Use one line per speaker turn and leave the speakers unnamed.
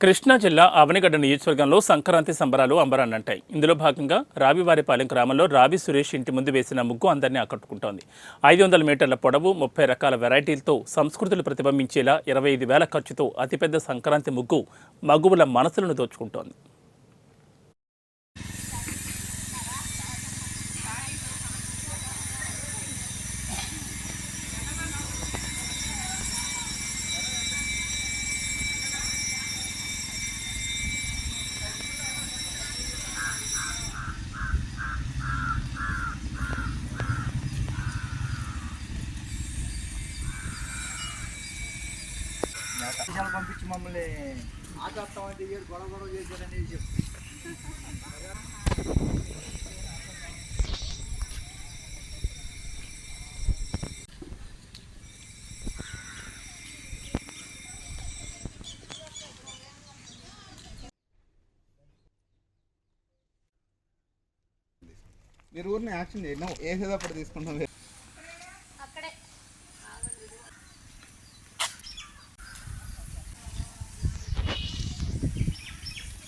కృష్ణా జిల్లా అవనిగడ్డ నియోజకవర్గంలో సంక్రాంతి సంబరాలు అంబరాన్నంటాయి. ఇందులో భాగంగా రావివారిపాలెం గ్రామంలో రావి సురేష్ ఇంటి ముందు వేసిన ముగ్గు అందరినీ ఆకట్టుకుంటోంది. 500 మీటర్ల పొడవు, 30 రకాల వెరైటీలతో సంస్కృతులు ప్రతిబింబించేలా 25,000 ఖర్చుతో అతిపెద్ద సంక్రాంతి ముగ్గు మగువుల మనసులను దోచుకుంటోంది.
పంపించి మమ్మల్ని ఆటేస్తామంటే గొడవ చేశారని చెప్పి మీరు ఊరిని యాక్షన్ చేయండి వేసేటప్పుడు తీసుకుంటాం.